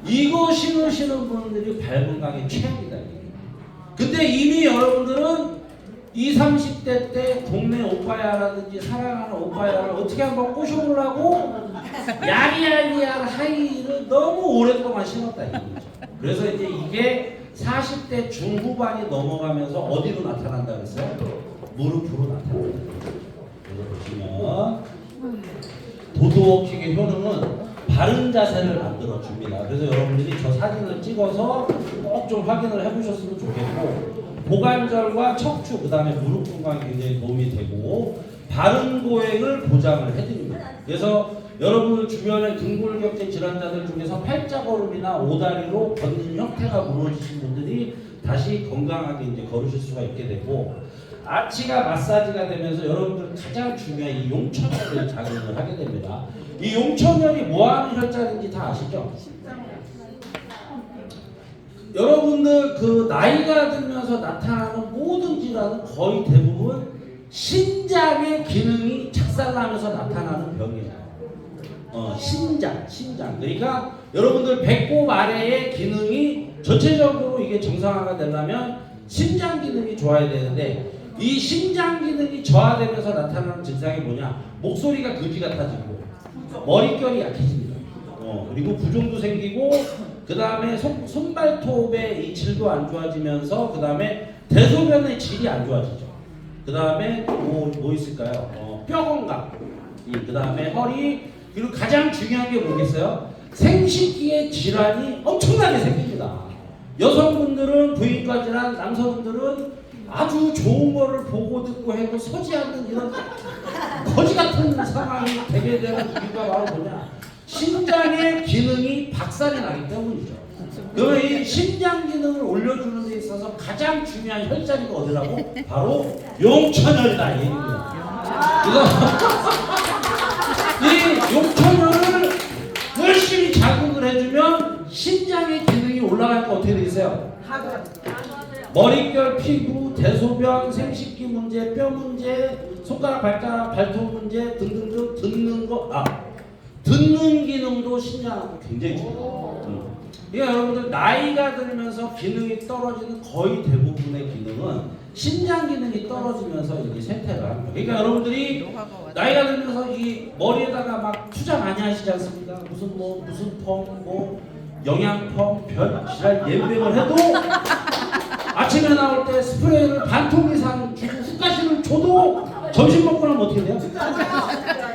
[SPEAKER 1] 이거 신으시는 분들이 발 건강에 최악이다. 근데 이미 여러분들은 20, 30대 때 동네 오빠야라든지 사랑하는 오빠야를 어떻게 한번 꼬셔보려고 야리야리한 하이를 너무 오랫동안 신었다 이거죠. 그래서 이제 이게 40대 중후반이 넘어가면서 어디로 나타난다 그랬어요? 무릎으로 나타난다. 그래서 보시면 도드워킹의 효능은 바른 자세를 만들어 줍니다. 그래서 여러분들이 저 사진을 찍어서 꼭 좀 확인을 해보셨으면 좋겠고, 고관절과 척추, 그 다음에 무릎 건강에 굉장히 도움이 되고 바른 보행을 보장을 해드립니다. 그래서 여러분 주변의 등골격제 질환자들 중에서 팔자걸음이나 오다리로 걷는 형태가 무너지신 분들이 다시 건강하게 이제 걸으실 수가 있게 되고, 아치가 마사지가 되면서 여러분들 가장 중요한 이 용천혈을 작용을 하게 됩니다. 이 용천혈이 뭐하는 혈자리인지 다 아시죠? 여러분들 그 나이가 들면서 나타나는 모든 질환은 거의 대부분 신장의 기능이 착살나면서 나타나는 병이에요. 신장. 그러니까 여러분들 배꼽 아래의 기능이 전체적으로 이게 정상화가 되려면 신장 기능이 좋아야 되는데, 이 신장 기능이 저하되면서 나타나는 증상이 뭐냐? 목소리가 그지 같아지고 머릿결이 약해집니다. 그리고 부종도 생기고, 그 다음에 손발톱의 이 질도 안 좋아지면서, 그 다음에 대소변의 질이 안 좋아지죠. 그 다음에 뭐 있을까요? 뼈 건강, 그 다음에 허리, 그리고 가장 중요한 게 뭐겠어요? 생식기의 질환이 엄청나게 생깁니다. 여성분들은 부인과 질환, 남성분들은 아주 좋은 거를 보고 듣고 해도 서지 않는 이런 거지 같은 상황이 되게 되는 이유가 바로 뭐냐? 신장의 기능이 박살이 나기 때문이죠. 그러면 이 신장 기능을 올려주는 데 있어서 가장 중요한 혈자리가 어디라고? 바로 용천혈이다 이 얘기입니다. 그래서 이 용천혈을 열심히 자극을 해주면 신장의 기능이 올라가니까 어떻게 돼 있어요? 머릿결, 피부, 대소변, 생식기 문제, 뼈 문제, 손가락, 발가락, 발톱 문제 등등등 듣는 기능도 신장하고 굉장히 중요해요. 그러니까 여러분들 나이가 들면서 기능이 떨어지는 거의 대부분의 기능은 신장 기능이 떨어지면서 이게 쇠퇴를 합니다. 그러니까 여러분들이 나이가 들면서 이 머리에다가 막 투자 많이 하시지 않습니까? 무슨 펌, 영양펌, 별 지랄 예병을 해도 아침에 나올 때 스프레이를 반 통 이상 주고 훅가시를 줘도 점심 먹고 나면 어떻게 돼요?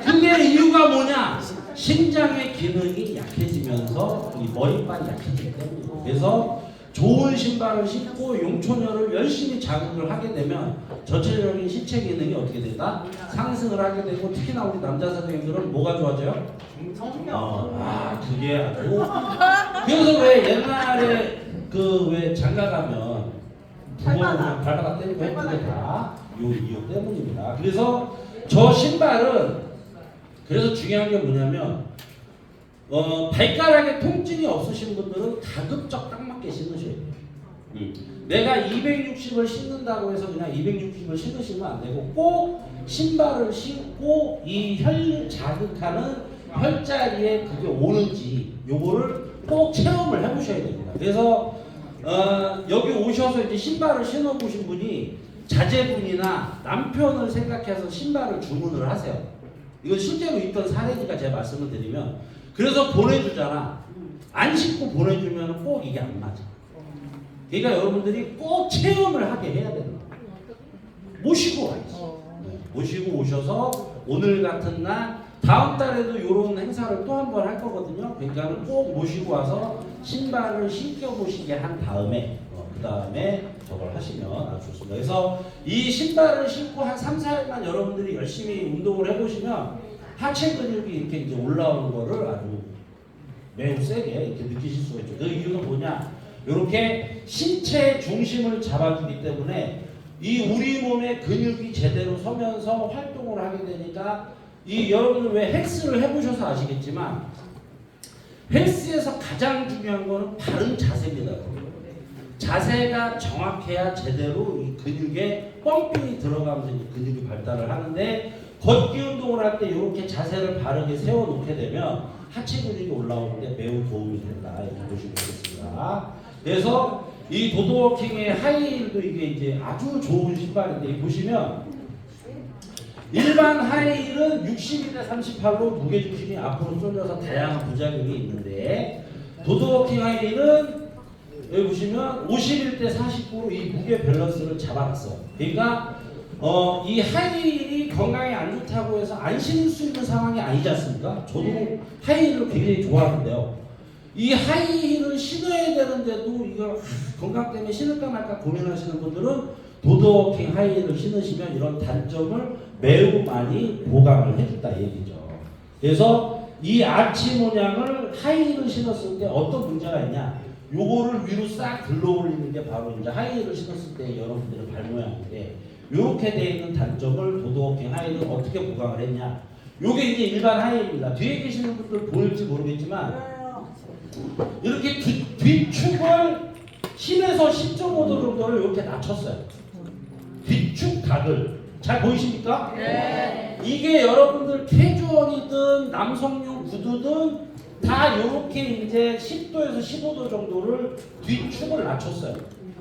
[SPEAKER 1] 근데 이유가 뭐냐? 신장의 기능이 약해지면서 이 머리빨이 약해지기 때문이에요. 그래서 좋은 신발을 신고 용천혈을 열심히 자극을 하게 되면 전체적인 신체 기능이 어떻게 된다? 상승을 하게 되고, 특히나 우리 남자 선생님들은 뭐가 좋아져요? 그게 아주. 그래서 왜 옛날에 왜 장가 가면 부모님 발바닥 때리고 했던 게 다 이 이유 때문입니다. 그래서 저 신발은, 그래서 중요한 게 뭐냐면 발가락에 통증이 없으신 분들은 가급적 딱 맞게 신으셔야 돼요. 내가 260을 신는다고 해서 그냥 260을 신으시면 안 되고, 꼭 신발을 신고 이 혈 자극하는 혈자리에 그게 오는지 요거를 꼭 체험을 해보셔야 됩니다. 그래서 여기 오셔서 이제 신발을 신어보신 분이 자제분이나 남편을 생각해서 신발을 주문을 하세요. 이건 실제로 있던 사례니까 제가 말씀을 드리면, 그래서 보내주잖아. 안 신고 보내주면 꼭 이게 안 맞아. 그러니까 여러분들이 꼭 체험을 하게 해야 되는 거예요. 모시고 와야지. 모시고 오셔서 오늘 같은 날, 다음 달에도 이런 행사를 또 한 번 할 거거든요. 그러니까 꼭 모시고 와서 신발을 신겨보시게 한 다음에 그 다음에 저걸 하시면 아주 좋습니다. 그래서 이 신발을 신고 한 3, 4일만 여러분들이 열심히 운동을 해보시면 하체 근육이 이렇게 이제 올라오는 거를 아주 매우 세게 이렇게 느끼실 수가 있죠. 그 이유는 뭐냐? 이렇게 신체 중심을 잡아주기 때문에 이 우리 몸의 근육이 제대로 서면서 활동을 하게 되니까 이 여러분들 왜 헬스를 해보셔서 아시겠지만 헬스에서 가장 중요한 거는 바른 자세입니다. 자세가 정확해야 제대로 이 근육에 펌핑이 들어가면서 이 근육이 발달을 하는데 걷기 운동을 할 때 이렇게 자세를 바르게 세워놓게 되면 하체 근육이 올라오는데 매우 도움이 된다 이렇게 보시면 되겠습니다. 그래서 이 도드워킹의 하이힐도 이게 이제 아주 좋은 신발인데 보시면 일반 하이힐은 62대 38로 무게중심이 앞으로 쏠려서 다양한 부작용이 있는데 도드워킹 하이힐은 여기 보시면 51대 49로 이 무게 밸런스를 잡아놨어요. 그러니까 이 하이힐이 건강에 안 좋다고 해서 안 신을 수 있는 상황이 아니지 않습니까? 저도 하이힐을 굉장히 좋아하는데요. 이 하이힐을 신어야 되는데도 이걸 건강 때문에 신을까 말까 고민하시는 분들은 도드워킹 하이힐을 신으시면 이런 단점을 매우 많이 보강을 해준다 얘기죠. 그래서 이 아치 모양을 하이힐을 신었을 때 어떤 문제가 있냐? 요거를 위로 싹 들러 올리는 게 바로 이제 하이힐을 신었을 때 여러분들의 발 모양인데 요렇게 돼 있는 단점을 도드워킹 하이힐을 어떻게 보강을 했냐? 요게 이제 일반 하이힐입니다. 뒤에 계시는 분들 보일지 모르겠지만 이렇게 뒤축을 10에서 10.5도 정도를 이렇게 낮췄어요. 뒤축 각을 잘 보이십니까?
[SPEAKER 2] 네.
[SPEAKER 1] 이게 여러분들 캐주얼이든 남성용 구두든 다 이렇게 이제 10도에서 15도 정도를 뒤축을 낮췄어요.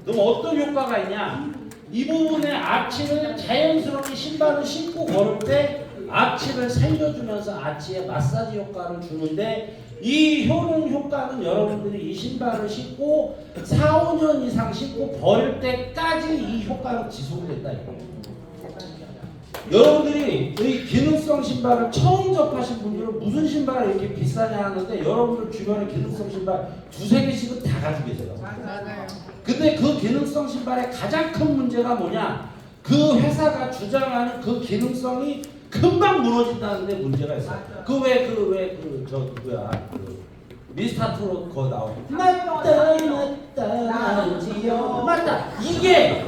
[SPEAKER 1] 그럼 어떤 효과가 있냐? 이 부분의 아치를 자연스럽게 신발을 신고 걸을 때 아치를 살려주면서 아치에 마사지 효과를 주는데 이 효과는 여러분들이 이 신발을 신고 4, 5년 이상 신고 버릴 때까지 이 효과는 지속된다 이거예요. 여러분들이 이 기능성 신발을 처음 접하신 분들은 무슨 신발이 이렇게 비싸냐 하는데 여러분들 주변에 기능성 신발 두세 개씩은 다 가지고 계세요.
[SPEAKER 2] 맞아요.
[SPEAKER 1] 근데 그 기능성 신발의 가장 큰 문제가 뭐냐? 그 회사가 주장하는 그 기능성이 금방 무너진다는 데 문제가 있어요. 저 누구야? 미스터트롯 거 나오고 맞다 이게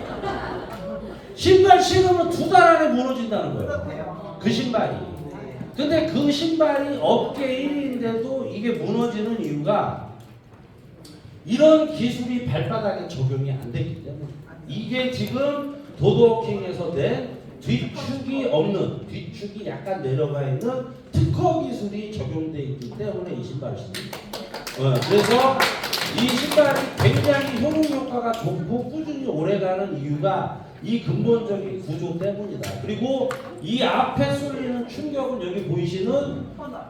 [SPEAKER 1] 신발 신으면 2달 안에 무너진다는 거예요. 그 신발이. 근데 그 신발이 업계 1위인데도 이게 무너지는 이유가 이런 기술이 발바닥에 적용이 안 됐기 때문에 이게 지금 도드워킹에서 낸 뒤축이 없는 뒤축이 약간 내려가 있는 특허 기술이 적용되어 있기 때문에 이 신발을 신습니다. 그래서 이 신발이 굉장히 효능 효과가 좋고 꾸준히 오래가는 이유가 이 근본적인 구조 때문이다. 그리고 이 앞에 쏠리는 충격은 여기 보이시는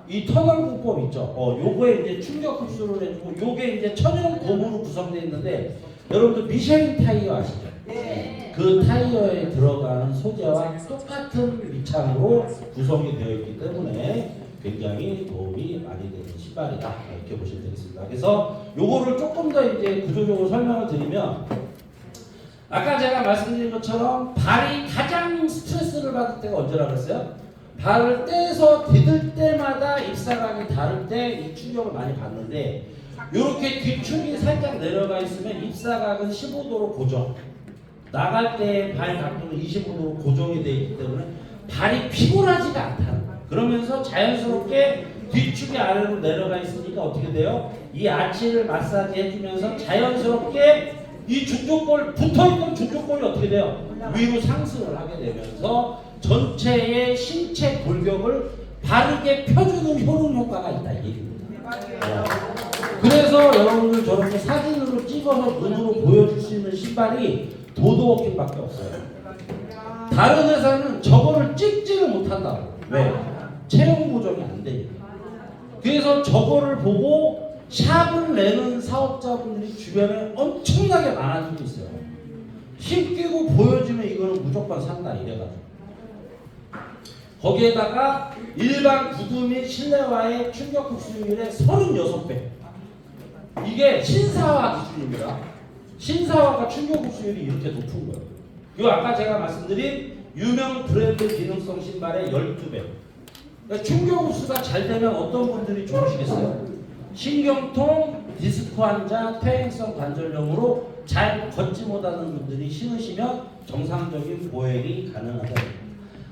[SPEAKER 1] 이 터널 공법 있죠. 요거에 이제 충격 흡수를 해주고 요게 이제 천연 고무로 구성되어 있는데 여러분들 미쉐린 타이어 아시죠?
[SPEAKER 2] 네.
[SPEAKER 1] 그 타이어에 들어가는 소재와 똑같은 밑창으로 구성이 되어 있기 때문에 굉장히 도움이 많이 되는 신발이다 이렇게 보시면 되겠습니다. 그래서 요거를 조금 더 이제 구조적으로 설명을 드리면 아까 제가 말씀드린 것처럼 발이 가장 스트레스를 받을 때가 언제라고 그랬어요? 발을 떼서 디딜 때마다 입사각이 다를 때 이 충격을 많이 받는데 이렇게 뒤축이 살짝 내려가 있으면 입사각은 15도로 고정, 나갈 때 발 각도는 25도로 고정이 되어 있기 때문에 발이 피곤하지가 않다는 거예요. 그러면서 자연스럽게 뒤축이 아래로 내려가 있으니까 어떻게 돼요? 이 아치를 마사지 해주면서 자연스럽게 이 중족골 붙어있는 중족골이 어떻게 돼요? 위로 상승을 하게 되면서 전체의 신체 골격을 바르게 펴주는 효능 효과가 있다 이 얘기입니다. 그래서 여러분들 저렇게 사진으로 찍어서 눈으로 보여줄 수 있는 신발이 도드워킹밖에 없어요. 다른 회사는 저거를 찍지를 못한다고. 왜? 체형 보정이 안 되니까. 그래서 저거를 보고 샵을 내는 사업자분들이 주변에 엄청나게 많아지고 있어요. 힘 끼고 보여주면 이거는 무조건 산다 이래가지고. 거기에다가 일반 구두 및 실내화의 충격 흡수율의 36배. 이게 신사화 기준입니다. 신사화가 충격 흡수율이 이렇게 높은 거예요. 그리고 아까 제가 말씀드린 유명 브랜드 기능성 신발의 12배. 그러니까 충격 흡수가 잘 되면 어떤 분들이 좋으시겠어요? 신경통, 디스크 환자, 퇴행성 관절염으로 잘 걷지 못하는 분들이 신으시면 정상적인 보행이 가능하다.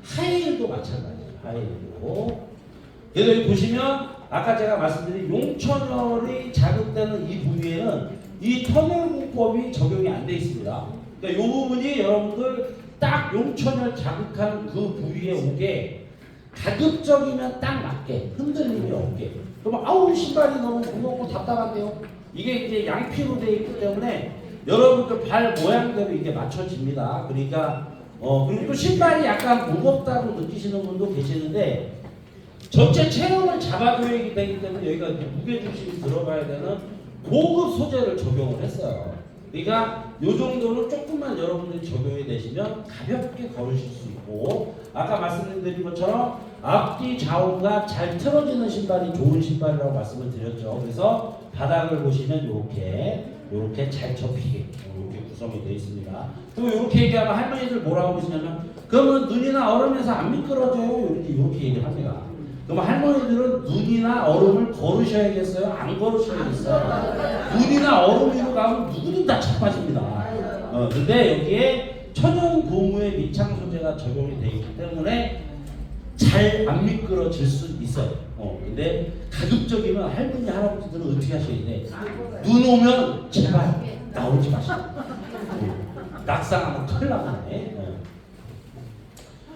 [SPEAKER 1] 하이힐도 마찬가지예요. 하이고. 그래서 여기 보시면 아까 제가 말씀드린 용천혈이 자극되는 이 부위에는 이 터널공법이 적용이 안 돼 있습니다. 그러니까 이 부분이 여러분들 딱 용천혈 자극하는 그 부위에 오게 가급적이면 딱 맞게 흔들림이 없게. 그러면 아우 신발이 너무 무겁고 답답한데요. 이게 이제 양피로 되어 있기 때문에 여러분들 발 모양대로 이게 맞춰집니다. 그러니까 그리고 또 신발이 약간 무겁다고 느끼시는 분도 계시는데 전체 체형을 잡아줘야 되기 때문에 여기가 무게중심이 들어가야 되는 고급 소재를 적용을 했어요. 그러니까 이 정도는 조금만 여러분들이 적용이 되시면 가볍게 걸으실 수 있고 아까 말씀드린 것처럼 앞뒤 좌우가 잘 틀어지는 신발이 좋은 신발이라고 말씀을 드렸죠. 그래서 바닥을 보시면 이렇게 잘 접히게 이렇게 구성이 되어 있습니다. 또 이렇게 얘기하면 할머니들 뭐라고 하시냐면 그러면 눈이나 얼음에서 안 미끄러져요? 이렇게 얘기를 합니다. 그럼 할머니들은 눈이나 얼음을 걸으셔야겠어요? 안 걸으셔야겠어요? 눈이나 얼음 위로 가면 누구든 다 자빠집니다. 근데 여기에 천연 고무의 밑창 소재가 적용이 되어 있기 때문에 잘 안 미끄러질 수 있어요. 근데 가급적이면 할머니 할아버지들은 어떻게 하셔야 돼? 눈 오면 제발 나오지 마시고 낙상하면 큰일 나네.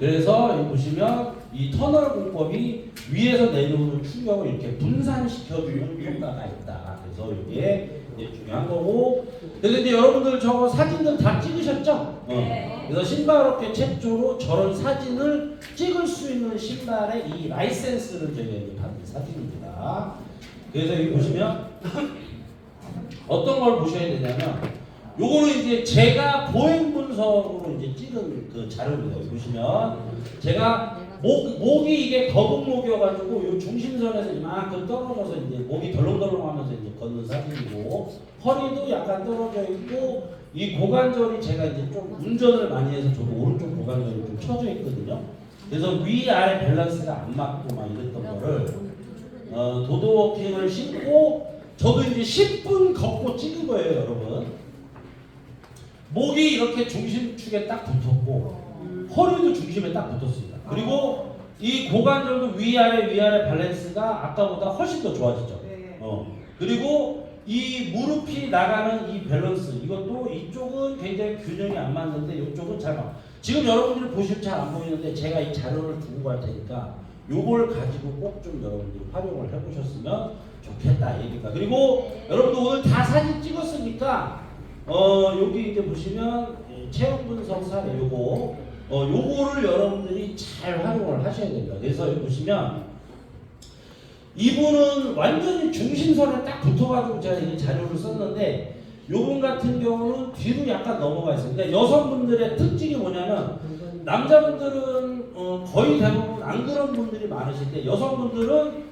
[SPEAKER 1] 그래서 여기 보시면 이 터널 공법이 위에서 내려오는 충격을 이렇게 분산시켜주는 효과가 있다. 그래서 이게 이제 중요한 거고. 그래서 이제 여러분들 저거 사진들 다 찍으셨죠? 그래서 신발업계 최초로 저런 사진을 찍을 수 있는 신발의 이 라이센스를 저희가 받은 사진입니다. 그래서 여기 보시면 어떤 걸 보셔야 되냐면 요거는 이제 제가 보행 분석으로 이제 찍은 그 자료입니다. 여기 보시면 제가 목이 이게 거북목이어가지고 요 중심선에서 이만큼 떨어져서 이제 목이 덜렁덜렁하면서 이제 걷는 사진이고 허리도 약간 떨어져 있고 이 고관절이 제가 이제 좀 운전을 많이 해서 저도 오른쪽 고관절이 좀 처져 있거든요. 그래서 위아래 밸런스가 안 맞고 막 이랬던 거를 도드워킹을 신고 저도 이제 10분 걷고 찍은 거예요, 여러분. 목이 이렇게 중심축에 딱 붙었고 허리도 중심에 딱 붙었습니다. 그리고 이 고관절도 위아래 밸런스가 아까보다 훨씬 더 좋아지죠. 그리고 이 무릎이 나가는 이 밸런스 이것도 이쪽은 굉장히 균형이 안 맞는데 이쪽은 잘 맞. 지금 여러분들이 보시면 잘 안 보이는데 제가 이 자료를 두고 갈 테니까 요걸 가지고 꼭 좀 여러분들이 활용을 해보셨으면 좋겠다 얘기입니다. 그리고 여러분들 오늘 다 사진 찍었으니까 여기 이제 보시면 체형 분석 사례 요거를 여러분들이 잘 활용을 하셔야 됩니다. 그래서 여기 보시면 이분은 완전히 중심선에 딱 붙어가지고 제가 이 자료를 썼는데 요분 같은 경우는 뒤로 약간 넘어가 있어요. 그러니까 여성분들의 특징이 뭐냐면 남자분들은 거의 대부분 안 그런 분들이 많으신데 여성분들은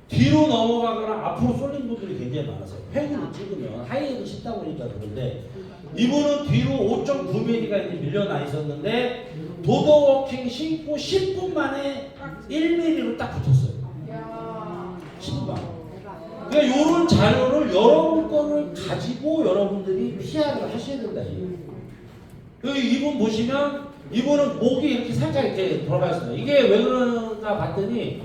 [SPEAKER 1] 뒤로 넘어가거나 앞으로 쏠린 분들이 굉장히 많았어요. 팬으로 찍으면 하이힐을 신다 보니까 그런데 이분은 뒤로 5.9mm가 이제 밀려나 있었는데 도더워킹 신고 10분 만에 1mm로 딱 붙었어요. 신발. 그러니까 이런 자료를 여러분 거를 가지고 여러분들이 PR을 하셔야 된다. 이분 보시면 이분은 목이 이렇게 살짝 이렇게 돌아가 있어요. 이게 왜 그러나 봤더니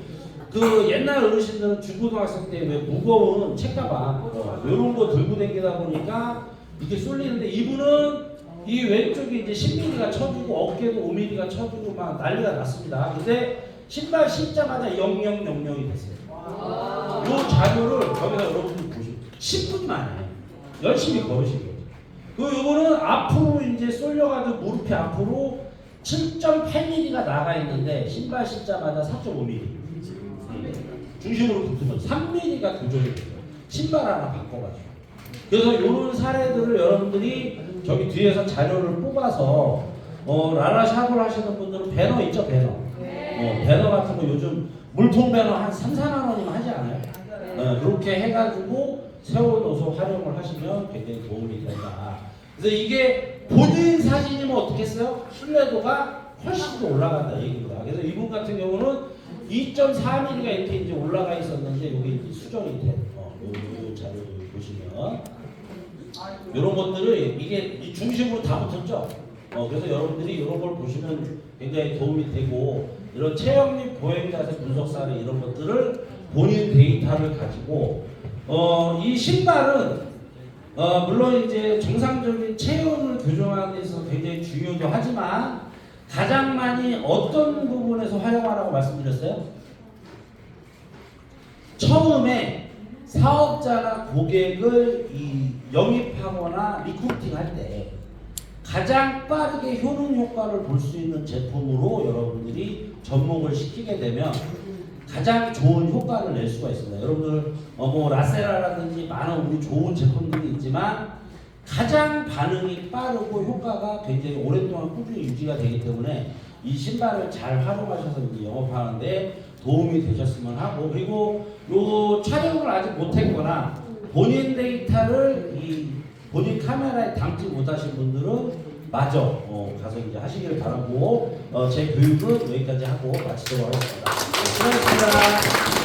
[SPEAKER 1] 그 옛날 어르신들은 중고등학생 때 왜 무거운 책가방 이런 거 들고 다니다 보니까 이게 쏠리는데 이분은 이 왼쪽이 이제 10mm가 쳐주고 어깨도 5mm가 쳐주고 막 난리가 났습니다. 근데 신발 신자마자 0000이 됐어요. 이 자료를 여기서 여러분들 보시면 10분 만에 열심히 걸으신 거죠. 요거는 앞으로 이제 쏠려가지고 무릎이 앞으로 7.8mm가 나가 있는데 신발 신자마자 4.5mm. 중심으로 붙으면 3mm가 교정이 돼요. 신발 하나 바꿔가지고. 그래서 이런 사례들을 여러분들이 저기 뒤에서 자료를 뽑아서 라라샵을 하시는 분들은 배너 있죠, 배너. 배너 같은 거 요즘 물통 배너 한 3, 4만 원이면 하지 않아요? 그렇게 해가지고 세워놓아서 활용을 하시면 굉장히 도움이 된다. 그래서 이게 본인 사진이면 어떻겠어요? 신뢰도가 훨씬 더 올라간다 얘기입니다. 그래서 이분 같은 경우는 2.4mm가 이렇게 이제 올라가 있었는데 여기 이제 수정이 된 요 자료를 보시면 이런 것들을 이게 이 중심으로 다 붙었죠. 그래서 여러분들이 이런 걸 보시면 굉장히 도움이 되고 이런 체형 및 보행 자세 분석 사례 이런 것들을 본인 데이터를 가지고 이 신발은 물론 이제 정상적인 체형을 교정하는 데 있어서 굉장히 중요도 하지만 가장 많이 어떤 부분에서 활용하라고 말씀드렸어요? 처음에 사업자나 고객을 영입하거나 리크루팅 할 때 가장 빠르게 효능 효과를 볼 수 있는 제품으로 여러분들이 접목을 시키게 되면 가장 좋은 효과를 낼 수가 있습니다. 여러분들 뭐 라세라라든지 많은 우리 좋은 제품들이 있지만 가장 반응이 빠르고 효과가 굉장히 오랫동안 꾸준히 유지가 되기 때문에 이 신발을 잘 활용하셔서 이제 영업하는데 도움이 되셨으면 하고, 그리고 요 촬영을 아직 못했거나 본인 데이터를 본인 카메라에 담지 못하신 분들은 마저 가서 이제 하시기를 바라고 제 교육은 여기까지 하고 마치도록 하겠습니다. 수고하셨습니다.